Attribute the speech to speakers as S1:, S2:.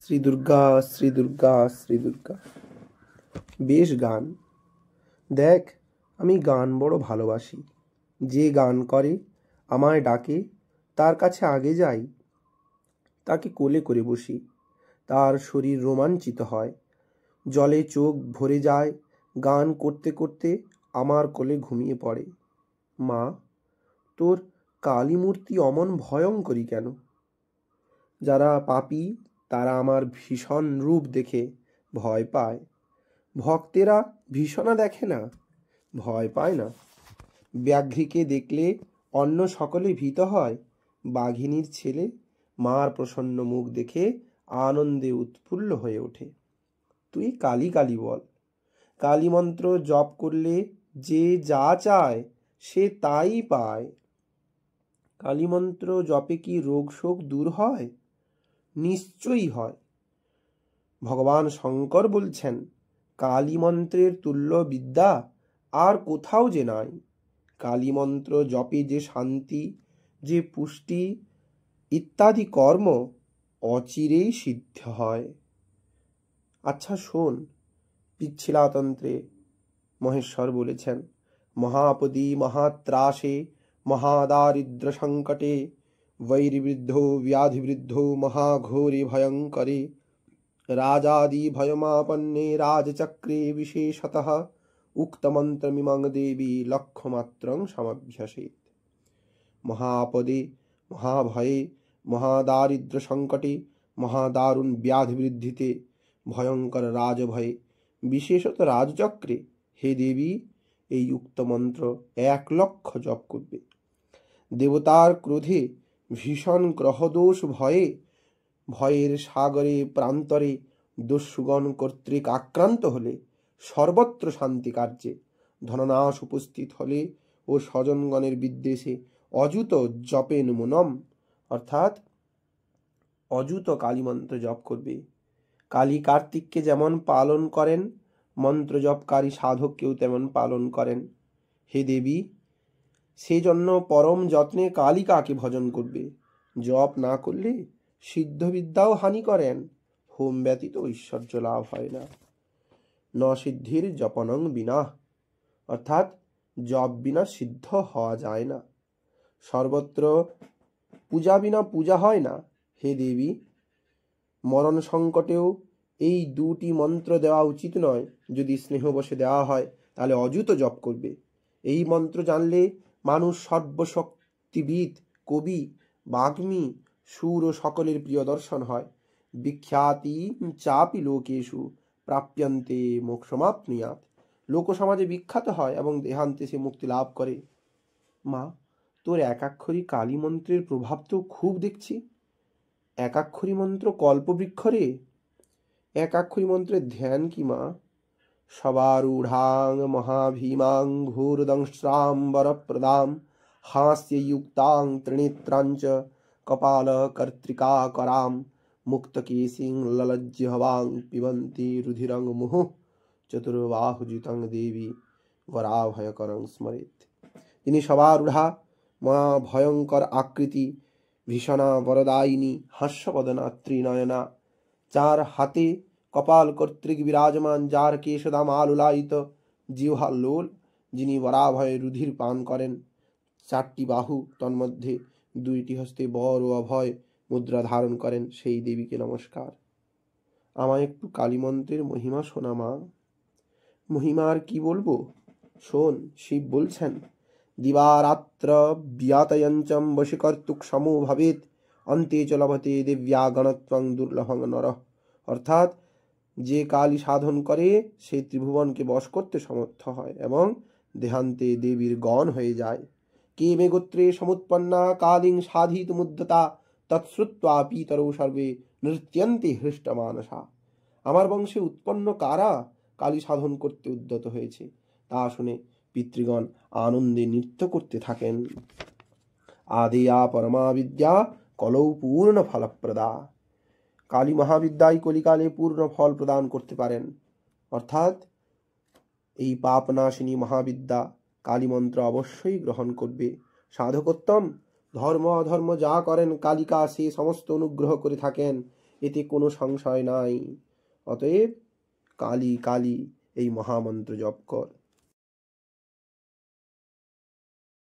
S1: শ্রী দুর্গা, শ্রী দুর্গা, শ্রী দুর্গা। বেশ গান। দেখ, আমি গান বড় ভালোবাসি। যে গান করে, আমায় ডাকে, তার কাছে আগে যাই, তাকে কোলে করে বসি। তার শরীর রোমাঞ্চিত হয়, জলে চোখ ভরে যায়। গান করতে করতে আমার কোলে ঘুমিয়ে পড়ে। মা, তোর কালী মূর্তি অমন ভয়ঙ্করী কেন? যারা পাপী তারা আমার ভীষণ রূপ দেখে ভয় পায়। ভক্তেরা ভীষণা দেখে না, ভয় পায় না। ব্যাঘ্রীকে দেখলে অন্য সকলে ভীত হয়। বাঘিনীর ছেলে মার প্রসন্ন মুখ দেখে আনন্দে উৎফুল্ল হয়ে ওঠে। তুই কালী কালী বল। কালী মন্ত্র জপ করলে যে যা চায় সে তাই পায়। কালী মন্ত্র জপে কি রোগ শোক দূর হয়? নিশ্চয়ই হয়। ভগবান শঙ্কর বলছেন, কালী মন্ত্রের তুল্য বিদ্যা আর কোথাও যে নাই। কালী মন্ত্র জপে যে শান্তি, যে পুষ্টি ইত্যাদি কর্ম অচিরেই সিদ্ধ হয়। আচ্ছা শোন, পিচ্ছিলাতন্ত্রে মহেশ্বর বলেছেন, মহাপদী মহাত্রাসে মহাদারিদ্র সংকটে বৈরিবৃদ্ধো ব্যাধিবৃদ্ধো মহাঘোরে ভয়ঙ্করে রাজাদি ভয়মাপন্নে রাজচক্রে বিশেষতঃ উক্তমন্ত্রমিমং দেবী লক্ষ্যমাত্রং সমভ্যসেৎ। মহাপদে মহাভয়ে মহাদারিদ্র সংকটে মহাদারুণ ব্যাধিবৃদ্ধিতে ভয়ঙ্কর রাজভয়ে বিশেষত রাজচক্রে হে দেবী এই উক্ত মন্ত্র 1,00,000 জপ করবে। দেবতার ক্রোধে ভীষণ গ্রহদোষ ভয়ে ভয়ের সাগরে প্রান্তরে দস্যুগণ কর্তৃক আক্রান্ত হলে সর্বত্র শান্তি কার্যে ধননাশ উপস্থিত হলে ও স্বজনগণের বিদ্বেষে অযুত জপেন মুনম, অর্থাৎ অযুত কালী মন্ত্র জপ করবে। কালী কার্তিককে যেমন পালন করেন, মন্ত্র জপকারী সাধককেও তেমন পালন করেন। হে দেবী, সেজন্য পরম যত্নে কালিকাকে ভজন করবে। জপ না করলে সিদ্ধবিদ্যাও হানি করেন। হোম ব্যতীত ঐশ্বর্য লাভ হয় না। ন সিদ্ধির জপনং বিনা, অর্থাৎ জপ বিনা সিদ্ধ হওয়া যায় না। সর্বত্র পূজা বিনা পূজা হয় না। হে দেবী, মরণ সংকটেও এই 2টি মন্ত্র দেওয়া উচিত নয়। যদি স্নেহবশে দেওয়া হয় তাহলে অযুত জপ করবে। এই মন্ত্র জানলে মানুষ সর্বশক্তিবিদ, কবি, বাগ্মী, সুর ও সকলের প্রিয় দর্শন হয়। বিখ্যাতি চাপি লোকেষু প্রাপ্যন্তে মোক্ষমাপ্নুয়াৎ। লোকসমাজে বিখ্যাত হয় এবং দেহান্তে সে মুক্তি লাভ করে। মা, তোর একাক্ষরী কালী মন্ত্রের প্রভাব তো খুব দেখছি। একাক্ষরী মন্ত্র কল্পবৃক্ষ রে। একাক্ষরী মন্ত্রের ধ্যান কি মা? সবারূঢ়াং মহাভীমাং ঘোরদংশ্রাম বরপ্রদাম হাস্যযুক্তাং ত্রিনেত্রাঞ্চ কপাল কর্ত্রিকা कराम মুক্তকেশিং ললজ্জিহ্বাং পিবন্তি রুধিরং মুহুঃ চতুর্বাহুযুতং দেবী বরাভয়করং স্মরেৎ। তিনি সবারূঢ়া, মহা ভয়ঙ্কর আকৃতি, ভীষণা বরদায়িনী, হাস্যবদনা ত্রিনয়না, যার হাতে কপাল কর্তৃক বিরাজমান, যার কেশদাম আলুলায়িত, জিহ্বা লোল, যিনি বরাভয়ে রুধির পান করেন। 4টি বাহু, তন্মধ্যে 2টি হস্তে বর ও অভয় মুদ্রা ধারণ করেন, সেই দেবীকে নমস্কার। আমায় একটু কালী মন্ত্রের মহিমা শোনা মা। মহিমা আর কি বলবো, শোন। শিব বলছেন, দিবারাত্র বিয়াতয়ঞ্চম বশীকর্তুক সমো ভবেত অন্তে চ লভতে দিব্যা গণত্বং দুর্লভং নরঃ। অর্থাৎ যে কালী সাধন করে সে ত্রিভুবনকে বশ করতে সমর্থ হয় এবং দেহান্তে দেবীর গণ হয়ে যায়। কে মে গোত্রে সমুৎপন্না কালীং সাধিতুমুদ্যতা তৎশ্রুত্বা পিতরৌ সর্বে নৃত্যন্তে হৃষ্টমানসা। আমার বংশে উৎপন্ন কারা কালী সাধন করতে উদ্যত হয়েছে, তা শুনে পিতৃগণ আনন্দে নৃত্য করতে থাকেন। আদেয়া পরমা বিদ্যা কলৌ পূর্ণ ফলপ্রদা। কালী মহাবিদ্যাই কলিকালে পূর্ণ ফল প্রদান করতে পারেন। অর্থাৎ এই পাপনাশিনী মহাবিদ্যা কালী মন্ত্র অবশ্যই গ্রহণ করবে। সাধকোত্তম, ধর্ম অধর্ম যা করেন কালিকা সে সমস্ত অনুগ্রহ করে থাকেন। এতে কোনো সংশয় নাই। অতএব কালী কালী এই মহামন্ত্র জপ কর।